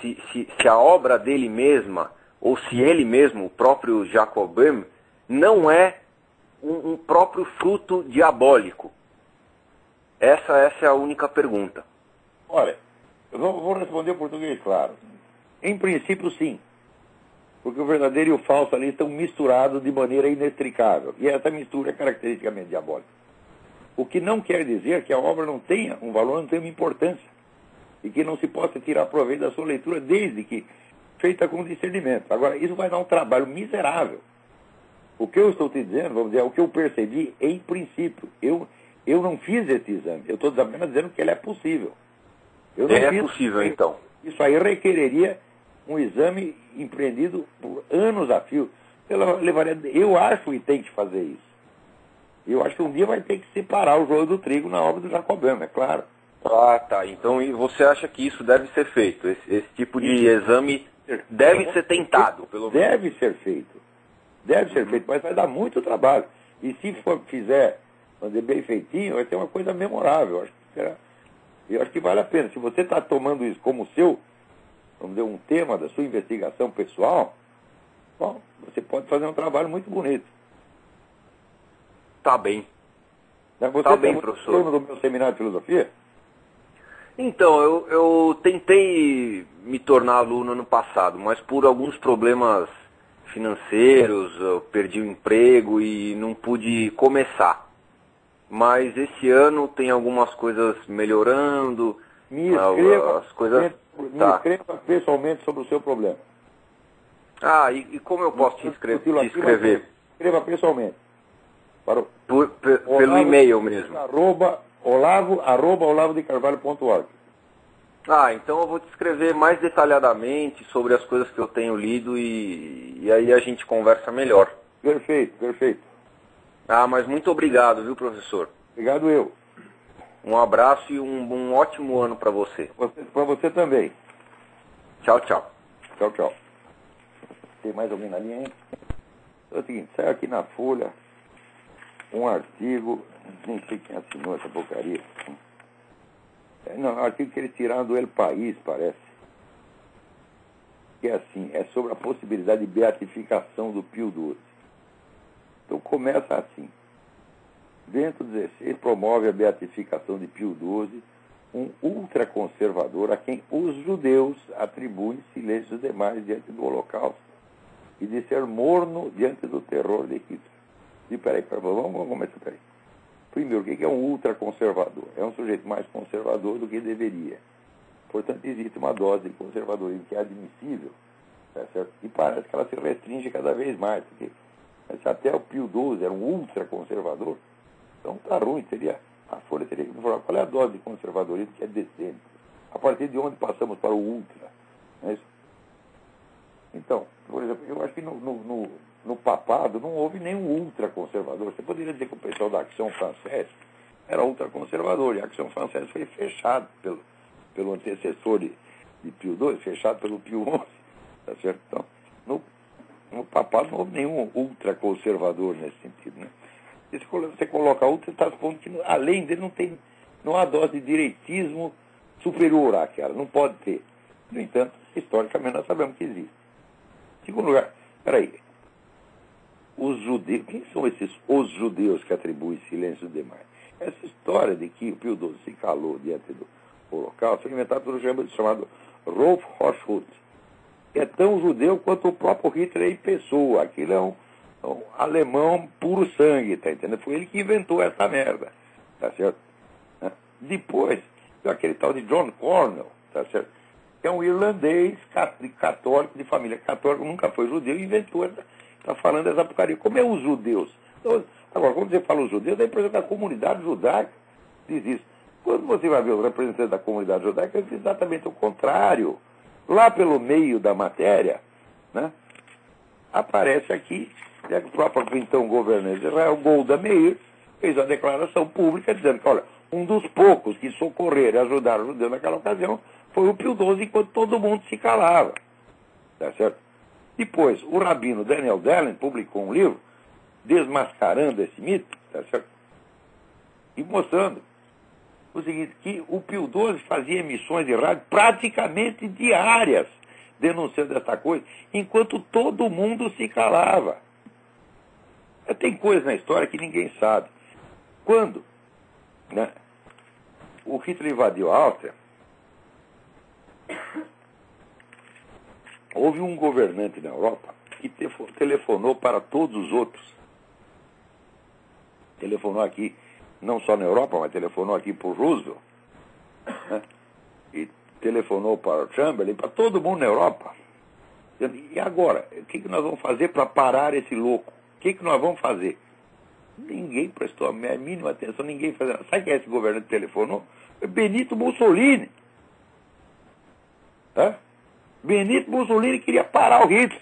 se a obra dele mesma, ou se ele mesmo, o próprio Jacob Böhme, não é um próprio fruto diabólico. Essa é a única pergunta. Olha, eu vou responder em português, claro. Em princípio, sim. Porque o verdadeiro e o falso ali estão misturados de maneira inextricável. E essa mistura é caracteristicamente diabólica. O que não quer dizer que a obra não tenha um valor, não tenha uma importância. E que não se possa tirar proveito da sua leitura, desde que feita com discernimento. Agora, isso vai dar um trabalho miserável. O que eu estou te dizendo, vamos dizer, é o que eu percebi em princípio. Eu não fiz esse exame. Eu estou apenas dizendo que ele é possível. É possível, então. Isso aí requereria um exame empreendido por anos a fio. Eu acho que tem que fazer isso. Eu acho que um dia vai ter que separar o joio do trigo na obra do Jacob Böhme, é claro. Ah, tá. Então você acha que isso deve ser feito? Esse tipo de exame deve ser tentado, pelo menos. Deve ser feito. Deve ser feito, mas vai dar muito trabalho. E se fizer bem feitinho, vai ser uma coisa memorável. Eu acho que vale a pena. Se você está tomando isso como seu, vamos dizer, um tema da sua investigação pessoal, bom, você pode fazer um trabalho muito bonito. Tá bem. Você tá bem, professor. Do meu seminário de filosofia? Então, eu tentei me tornar aluno ano passado, mas por alguns problemas financeiros, eu perdi o emprego e não pude começar. Mas esse ano tem algumas coisas melhorando. Me escreva, as coisas... escreva pessoalmente sobre o seu problema. E como eu posso te escrever? Escreva pessoalmente. Pelo e-mail mesmo. Olavo@olavodecarvalho.org. Então eu vou te escrever mais detalhadamente sobre as coisas que eu tenho lido e aí a gente conversa melhor. Perfeito. Mas muito obrigado, viu, professor? Obrigado eu. Um abraço e um ótimo ano para você. Para você também. Tchau, tchau. Tchau. Tem mais alguém na linha, hein? É o seguinte, saiu aqui na Folha um artigo, nem sei quem assinou essa porcaria. Um artigo que eles tiraram do El País, parece. Que é assim, é sobre a possibilidade de beatificação do Pio XII. Então começa assim. Bento XVI promove a beatificação de Pio XII, um ultraconservador a quem os judeus atribuem silêncio dos demais diante do Holocausto e de ser morno diante do terror de Hitler. E vamos começar por aí. Primeiro, o que é um ultraconservador? É um sujeito mais conservador do que deveria. Portanto, existe uma dose de conservadorismo que é admissível, tá certo? E parece que ela se restringe cada vez mais, porque se até o Pio XII era um ultraconservador, então tá ruim, a Folha teria que informar qual é a dose de conservadorismo que é decente. A partir de onde passamos para o ultra, não é isso? Então, por exemplo, eu acho que no papado não houve nenhum ultraconservador. Você poderia dizer que o pessoal da Action Française era ultraconservador, e a Action Française foi fechado pelo antecessor de Pio XII, fechado pelo Pio XI, tá certo? Então, no papado não houve nenhum ultraconservador nesse sentido, né? E se você coloca ultra, está supondo que além dele não há dose de direitismo superior àquela, não pode ter. No entanto, historicamente nós sabemos que existe. Segundo lugar, os judeus, quem são os judeus que atribuem silêncio demais? Essa história de que o Pio XII se calou diante do Holocausto foi inventada por um chamado Rolf Horschhut. É tão judeu quanto o próprio Hitler em pessoa. Aquilo é um alemão puro sangue, tá entendendo? Foi ele que inventou essa merda, tá certo? Depois, aquele tal de John Cornell, tá certo? É um irlandês católico, de família católica, nunca foi judeu, e inventou, está falando essa porcaria. Como é os judeus? Então, agora, quando você fala os judeus, é a comunidade judaica diz isso. Quando você vai ver os representantes da comunidade judaica, é exatamente o contrário. Lá pelo meio da matéria, né, aparece aqui, o próprio então governante de Israel, Golda Meir, fez uma declaração pública dizendo que, olha, um dos poucos que socorreram e ajudaram os judeus naquela ocasião foi o Pio XII, enquanto todo mundo se calava. Tá certo? Depois, o rabino Daniel Dellen publicou um livro desmascarando esse mito, tá certo? E mostrando o seguinte, que o Pio XII fazia emissões de rádio praticamente diárias, denunciando essa coisa, enquanto todo mundo se calava. Tem coisas na história que ninguém sabe. Quando, né, o Hitler invadiu a Áustria, houve um governante na Europa que telefonou para todos os outros. Telefonou aqui, não só na Europa, mas telefonou aqui para o Roosevelt, né? E telefonou para o Chamberlain, para todo mundo na Europa. E agora, o que nós vamos fazer para parar esse louco? O que nós vamos fazer? Ninguém prestou a mínima atenção, ninguém fez nada. Sabe quem é esse governante que telefonou? Benito Mussolini. Benito Mussolini queria parar o Hitler.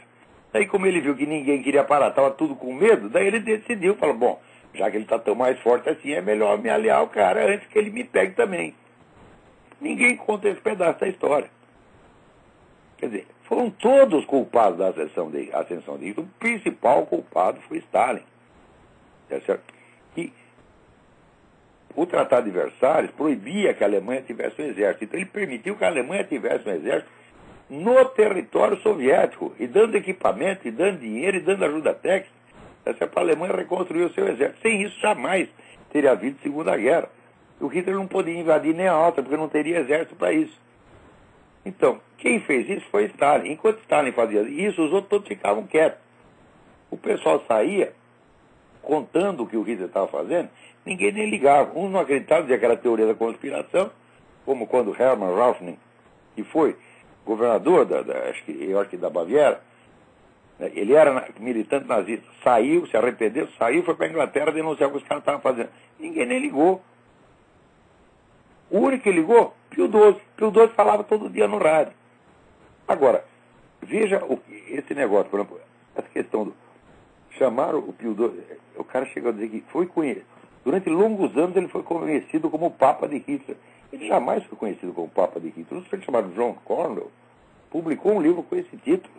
Daí, como ele viu que ninguém queria parar, estava tudo com medo, daí ele decidiu, falou, bom, já que ele está tão mais forte assim, é melhor me aliar ao cara antes que ele me pegue também. Ninguém conta esse pedaço da história. Quer dizer, foram todos culpados da ascensão de Hitler. O principal culpado foi Stalin. Tá certo? E o Tratado de Versalhes proibia que a Alemanha tivesse um exército. Então ele permitiu que a Alemanha tivesse um exército no território soviético, e dando equipamento, e dando dinheiro, e dando ajuda técnica, para a Alemanha reconstruir o seu exército. Sem isso, jamais teria havido Segunda Guerra. O Hitler não podia invadir nem a Áustria, porque não teria exército para isso. Então, quem fez isso foi Stalin. Enquanto Stalin fazia isso, os outros todos ficavam quietos. O pessoal saía contando o que o Hitler estava fazendo, ninguém nem ligava. Uns não acreditavam, dizia que era teoria da conspiração, como quando Hermann Rauschning, que foi governador eu acho que da Baviera, ele era militante nazista, saiu, se arrependeu, saiu, foi para a Inglaterra denunciar o que os caras estavam fazendo. Ninguém nem ligou. O único que ligou, Pio XII. Pio XII falava todo dia no rádio. Agora, veja esse negócio, por exemplo, essa questão do... Chamaram o Pio XII, o cara chegou a dizer que foi conhecido. Durante longos anos ele foi conhecido como o Papa de Hitler. Ele jamais foi conhecido como Papa de Hitler. Um sujeito chamado John Cornwell publicou um livro com esse título.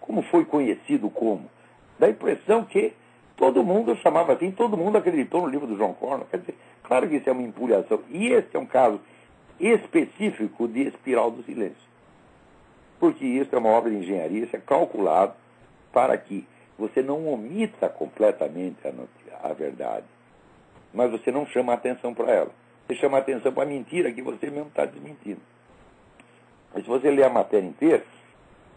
Como foi conhecido como? Dá a impressão que todo mundo chamava assim, todo mundo acreditou no livro do John Cornwell. Quer dizer, claro que isso é uma empulhação. E esse é um caso específico de espiral do silêncio. Porque isso é uma obra de engenharia, isso é calculado para que você não omita completamente a verdade, mas você não chama a atenção para ela. Você chama a atenção para a mentira que você mesmo está desmentindo. Mas se você ler a matéria inteira,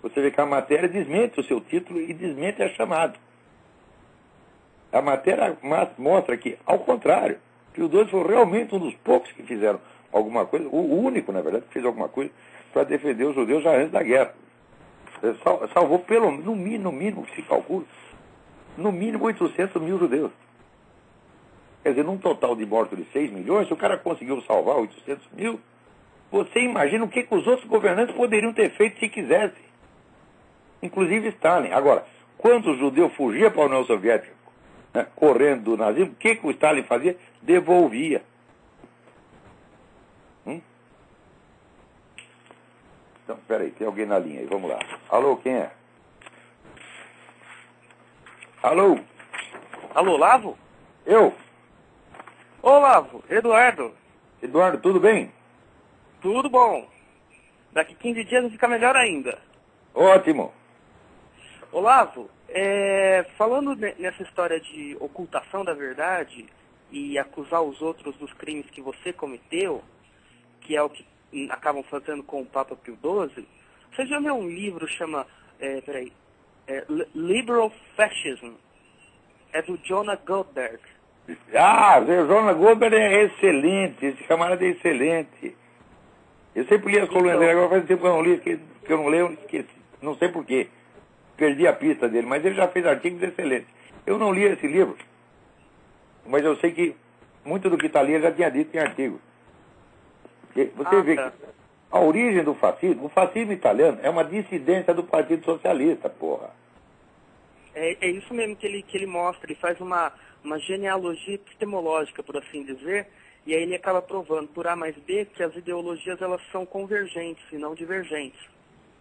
você vê que a matéria desmente o seu título e desmente a chamada. A matéria mostra que, ao contrário, Pio XII foi realmente um dos poucos que fizeram alguma coisa, o único, na verdade, que fez alguma coisa para defender os judeus já antes da guerra. Salvou no mínimo que se calcula, no mínimo 800 mil judeus. Quer dizer, num total de mortos de 6 milhões, se o cara conseguiu salvar 800 mil, você imagina o que os outros governantes poderiam ter feito se quisessem. Inclusive Stalin. Agora, quando o judeu fugia para a União Soviética, né, correndo do nazismo, o que o Stalin fazia? Devolvia. Então, peraí, tem alguém na linha aí, vamos lá. Alô, quem é? Alô? Alô, Lavo? Eu? Ô, Lavo, Eduardo. Eduardo, tudo bem? Tudo bom. Daqui 15 dias vai ficar melhor ainda. Ótimo. Olavo, falando nessa história de ocultação da verdade e acusar os outros dos crimes que você cometeu, que é o que acabam fazendo com o Papa Pio XII, você já leu um livro que chama Liberal Fascism? É do Jonah Goldberg. Ah, o Jonah Goldberg é excelente, esse camarada é excelente. Eu sempre li as colunas dele, agora faz tempo que eu não li, que eu não leio, esqueci. Não sei porquê. Perdi a pista dele, mas ele já fez artigos excelentes. Eu não li esse livro, mas eu sei que muito do que está ali ele já tinha dito em artigo. Você vê que a origem do fascismo, o fascismo italiano é uma dissidência do Partido Socialista, porra. É isso mesmo que ele mostra, ele faz uma genealogia epistemológica, por assim dizer, e aí ele acaba provando, por A mais B, que as ideologias elas são convergentes e não divergentes.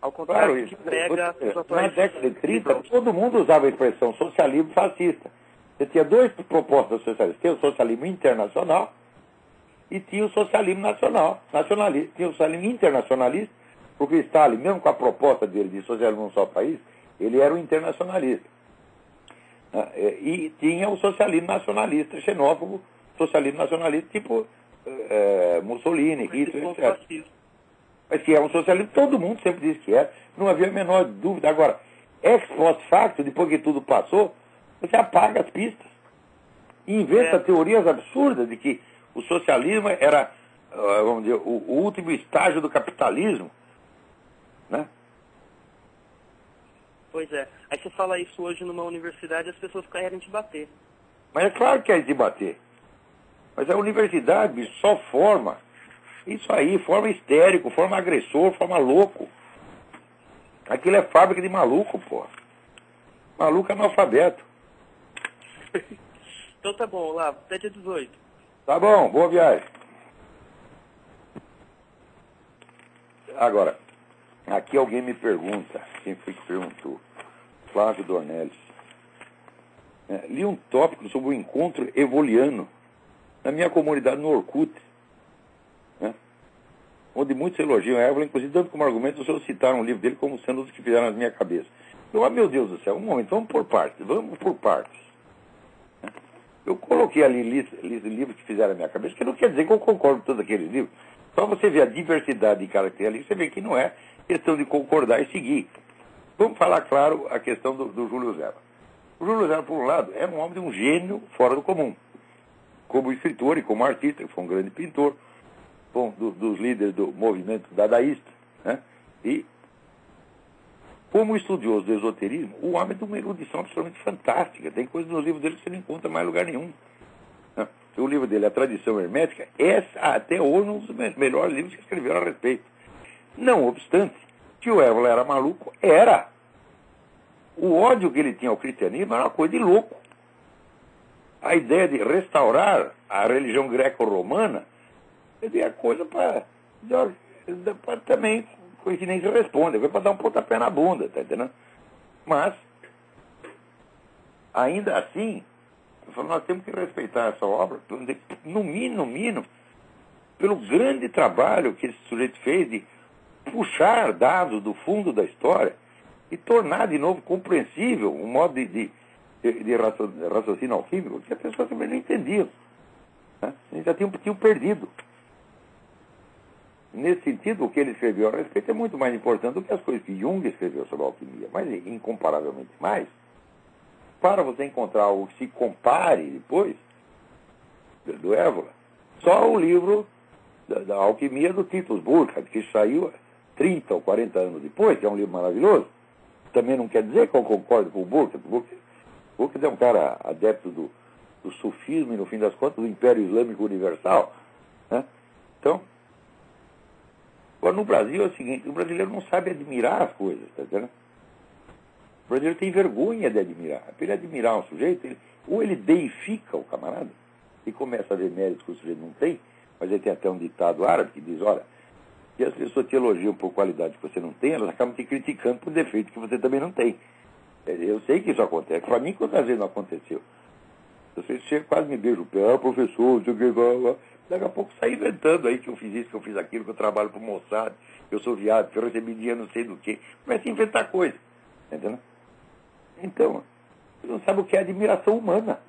Ao contrário do que prega os atuais... Na década de 30, todo mundo usava a expressão socialismo fascista. Você tinha duas propostas socialistas. Tinha o socialismo internacional e tinha o socialismo nacionalista. Tinha o socialismo internacionalista, porque Stalin, mesmo com a proposta dele de socialismo num só país, ele era um internacionalista. E tinha o socialismo nacionalista, xenófobo, socialismo nacionalista tipo Mussolini, Hitler, etc. Mas que é um socialismo, todo mundo sempre disse que é, não havia a menor dúvida. Agora, ex post facto, depois que tudo passou, você apaga as pistas. E inventa teorias absurdas de que o socialismo era, vamos dizer, o último estágio do capitalismo, né? Pois é. Aí você fala isso hoje numa universidade e as pessoas querem te bater. Mas é claro que querem te bater. Mas a universidade, bicho, só forma isso aí, forma histérico, forma agressor, forma louco. Aquilo é fábrica de maluco, pô. Maluco analfabeto. Então tá bom, Olavo, até dia 18. Tá bom, boa viagem. Agora, Aqui alguém me pergunta, quem foi que perguntou? Flávio Dornelles. Li um tópico sobre o encontro evoliano na minha comunidade no Orkut, né? Onde muitos elogiam a Évola, inclusive dando como argumento o senhor citar um livro dele como sendo os que fizeram na minha cabeça. Meu Deus do céu, um momento, vamos por partes. Eu coloquei ali livros que fizeram na minha cabeça, que não quer dizer que eu concordo com todos aqueles livros. Só você ver a diversidade de caracteres ali, você vê que não é questão de concordar e seguir. Vamos falar, claro, a questão do Júlio César. O Júlio César, por um lado, era um homem de um gênio fora do comum. Como escritor e como artista, foi um grande pintor, dos líderes do movimento dadaísta, né? E, como estudioso do esoterismo, o homem é de uma erudição absolutamente fantástica. Tem coisas nos livros dele que você não encontra em mais lugar nenhum. Né? O livro dele, A Tradição Hermética, é até hoje um dos melhores livros que escreveram a respeito. Não obstante, que o Évola era maluco, era. O ódio que ele tinha ao cristianismo era uma coisa de louco. A ideia de restaurar a religião greco-romana é coisa para também, coisa que nem se responde, é para dar um pontapé na bunda, tá entendendo? Mas, ainda assim, nós temos que respeitar essa obra, no mínimo, pelo grande trabalho que esse sujeito fez de puxar dados do fundo da história e tornar de novo compreensível um modo de raciocínio alquímico que as pessoas também não entendiam. Né? Eles já tinham perdido. Nesse sentido, o que ele escreveu a respeito é muito mais importante do que as coisas que Jung escreveu sobre a alquimia, mas incomparavelmente mais. Para você encontrar algo que se compare depois do Évola, só o livro da alquimia do Titus Burckhardt, que saiu 30 ou 40 anos depois, que é um livro maravilhoso. Também não quer dizer que eu concordo com o Burckhardt. Burckhardt é um cara adepto do sufismo e, no fim das contas, do Império Islâmico Universal. Né? Então, agora no Brasil é o seguinte, o brasileiro não sabe admirar as coisas, tá entendendo? O brasileiro tem vergonha de admirar. Para ele admirar um sujeito, ou ele deifica o camarada e começa a ver méritos que o sujeito não tem, mas ele tem até um ditado árabe que diz, olha, se as pessoas te elogiam por qualidade que você não tem, elas acabam te criticando por defeito que você também não tem. Eu sei que isso acontece. Para mim, quantas vezes não aconteceu? Você chega, quase me beija o pé, professor, não sei o que, daqui a pouco sai inventando aí que eu fiz isso, que eu fiz aquilo, que eu trabalho para o Mossad, que eu sou viado, que eu recebi dinheiro não sei do que. Começa a inventar coisa. Entendeu? Então, você não sabe o que é admiração humana.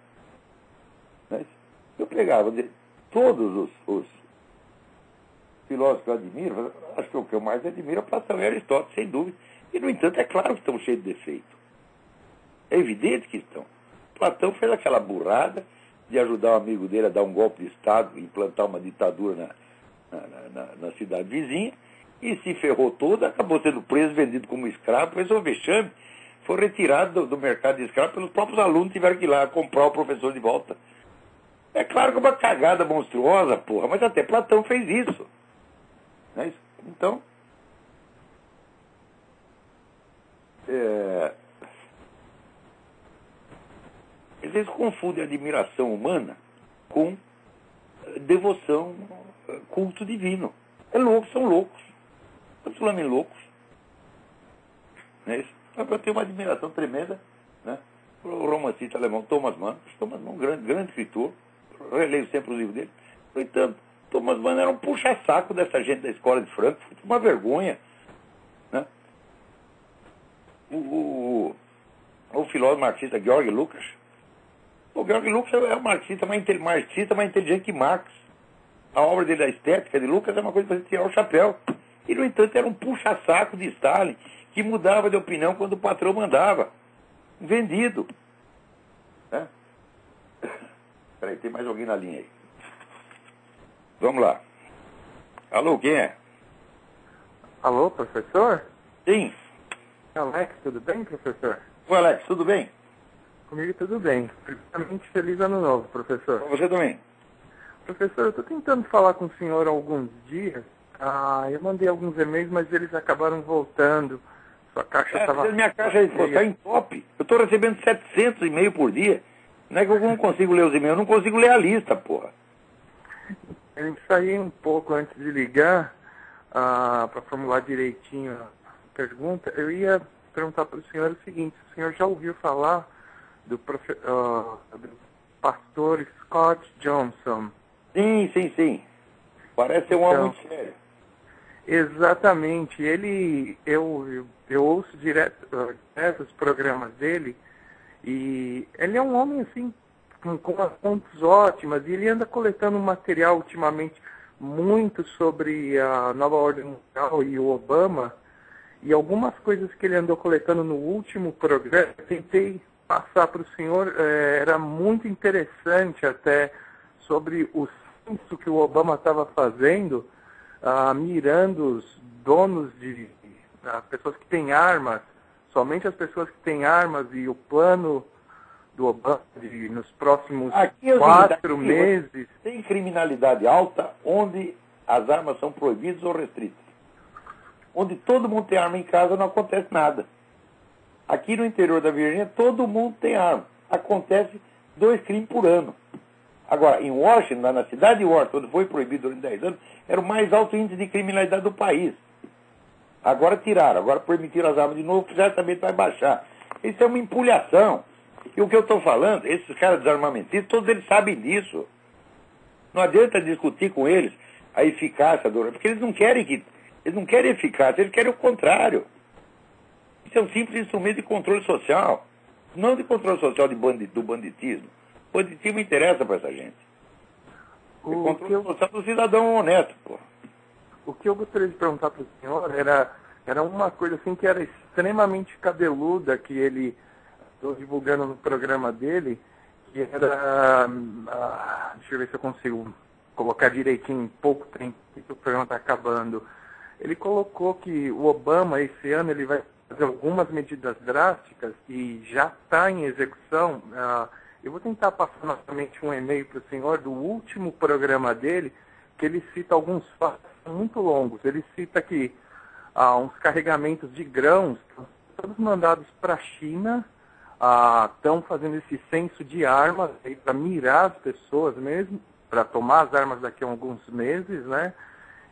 Mas eu pegava todos os filósofos que eu admiro, acho que o que eu mais admiro é Platão e Aristóteles, sem dúvida. E, no entanto, é claro que estão cheios de defeito. É evidente que estão. Platão fez aquela burrada de ajudar um amigo dele a dar um golpe de Estado e implantar uma ditadura na cidade vizinha, e se ferrou todo, acabou sendo preso, vendido como escravo, fez um vexame, foi retirado do mercado de escravo pelos próprios alunos, tiveram que ir lá comprar o professor de volta. É claro que é uma cagada monstruosa, porra, mas até Platão fez isso. Não é isso? Então, eles confundem admiração humana com devoção, culto divino. É louco, são loucos. Absolutamente loucos. Não é isso? Eu tenho uma admiração tremenda, né? O romancista alemão Thomas Mann, grande escritor, releio sempre os livros dele. No entanto, Thomas Mann era um puxa-saco dessa gente da escola de Frankfurt, uma vergonha. Né? O filósofo marxista Georg Lukács, o Georg Lukács é um marxista mais inteligente que Marx. A obra dele, a estética de Lukács, é uma coisa para você tirar o chapéu. E, no entanto, era um puxa-saco de Stalin, que mudava de opinião quando o patrão mandava. Vendido. Né? Peraí, tem mais alguém na linha aí. Vamos lá. Alô, quem é? Alô, professor? Sim. Alex, tudo bem, professor? Oi, Alex, tudo bem? Comigo tudo bem. Primeiramente, feliz ano novo, professor. Com você também. Professor, eu estou tentando falar com o senhor há alguns dias. Eu mandei alguns e-mails, mas eles acabaram voltando. Sua caixa estava... Minha caixa está em top. Eu estou recebendo 700 e-mails por dia. Não é que eu não consigo ler os e-mails, eu não consigo ler a lista, porra. Eu ensaiei um pouco antes de ligar para formular direitinho pergunta, eu ia perguntar para o senhor o seguinte: o senhor já ouviu falar do pastor Scott Johnson? Sim. Parece ser um homem muito sério. Exatamente. Eu ouço direto os programas dele, e ele é um homem assim com umas fontes ótimas, e ele anda coletando material ultimamente muito sobre a nova ordem mundial e o Obama, e algumas coisas que ele andou coletando no último programa, eu tentei passar para o senhor, era muito interessante até, sobre o censo que o Obama estava fazendo, mirando os donos de pessoas que têm armas, somente as pessoas que têm armas, e o plano do Obama nos próximos 4 meses. Tem criminalidade alta onde as armas são proibidas ou restritas. Onde todo mundo tem arma em casa, não acontece nada. Aqui no interior da Virgínia, todo mundo tem arma. Acontece 2 crimes por ano. Agora, em Washington, na cidade de Washington, onde foi proibido durante 10 anos, era o mais alto índice de criminalidade do país. Agora tiraram, agora permitiram as armas de novo, certamente vai baixar. Isso é uma empulhação. E o que eu estou falando, esses caras desarmamentistas, todos eles sabem disso. Não adianta discutir com eles a eficácia do... Porque eles não querem eficácia, eles querem o contrário. Isso é um simples instrumento de controle social. Não de controle social do banditismo. O banditismo interessa para essa gente. É controle social do cidadão honesto, pô. O que eu gostaria de perguntar para o senhor era uma coisa assim que era extremamente cabeluda, que ele estou divulgando no programa dele, que era, deixa eu ver se eu consigo colocar direitinho em pouco tempo, que o programa está acabando. Ele colocou que o Obama, esse ano, ele vai fazer algumas medidas drásticas e já está em execução. Eu vou tentar passar novamente um e-mail para o senhor do último programa dele, que ele cita alguns fatos muito longos. Ele cita que uns carregamentos de grãos, todos mandados para a China, estão fazendo esse censo de armas para mirar as pessoas mesmo, para tomar as armas daqui a alguns meses, né?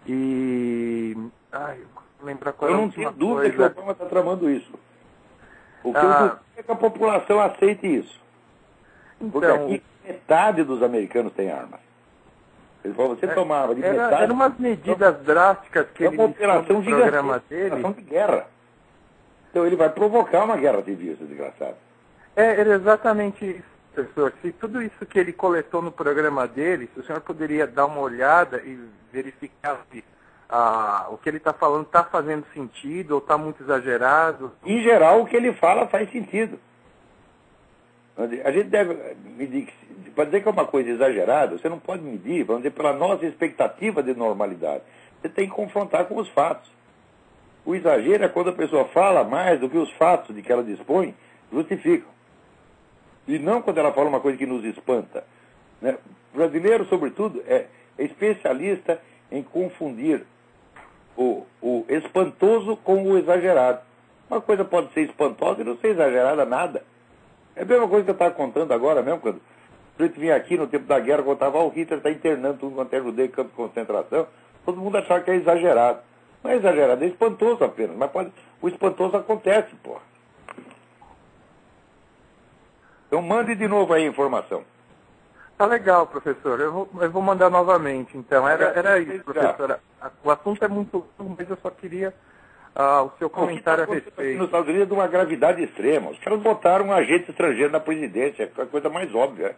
E... eu não lembro qual é a última coisa. Eu não tenho dúvida que o Obama está tramando isso. O que eu duvido é que a população aceite isso. Então, porque aqui metade dos americanos tem armas. Ele falou, você tomava de metade... Eram umas medidas drásticas que ele operação no programa dele. Operação de guerra. Então ele vai provocar uma guerra civil, esse desgraçado. Era exatamente isso, professor. Se tudo isso que ele coletou no programa dele, se o senhor poderia dar uma olhada e verificar se o que ele está falando está fazendo sentido ou está muito exagerado. Em geral, o que ele fala faz sentido. A gente deve medir, para dizer que é uma coisa exagerada, você não pode medir, vamos dizer, pela nossa expectativa de normalidade. Você tem que confrontar com os fatos. O exagero é quando a pessoa fala mais do que os fatos de que ela dispõe justificam. E não quando ela fala uma coisa que nos espanta. Né? O brasileiro, sobretudo, é especialista em confundir o espantoso com o exagerado. Uma coisa pode ser espantosa e não ser exagerada nada. É a mesma coisa que eu estava contando agora mesmo, quando a gente vinha aqui no tempo da guerra, contava, o Hitler está internando tudo quanto é judeu em campo de concentração, todo mundo achava que é exagerado. Não é exagerado, é espantoso apenas, mas o espantoso acontece, porra. Então mande de novo aí a informação. Tá legal, professor. Eu vou mandar novamente, então. Era isso, professor. O assunto é muito longo, mas eu só queria o seu comentário a respeito. Nos Estados Unidos é de uma gravidade extrema. Os caras botaram um agente estrangeiro na presidência, é a coisa mais óbvia.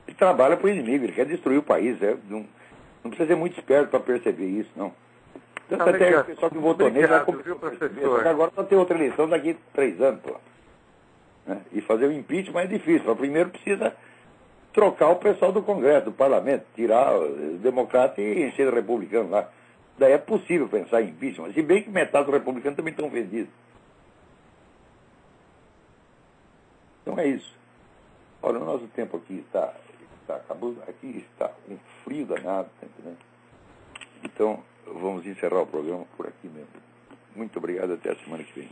Ele trabalha para o inimigo, ele quer destruir o país. Não precisa ser muito esperto para perceber isso, não. Tanto até o pessoal que votou nele vai começar a perceber. Só que agora vai ter outra eleição daqui a 3 anos, pô. Né? E fazer o impeachment é difícil. Mas primeiro precisa trocar o pessoal do Congresso, do Parlamento, tirar os democratas e encher de republicanos lá. Daí é possível pensar em impeachment, se bem que metade dos republicanos também estão vendidos. Então é isso. Olha, o nosso tempo aqui está acabando, aqui está um frio danado, tá entendendo? Então, vamos encerrar o programa por aqui mesmo. Muito obrigado, até a semana que vem.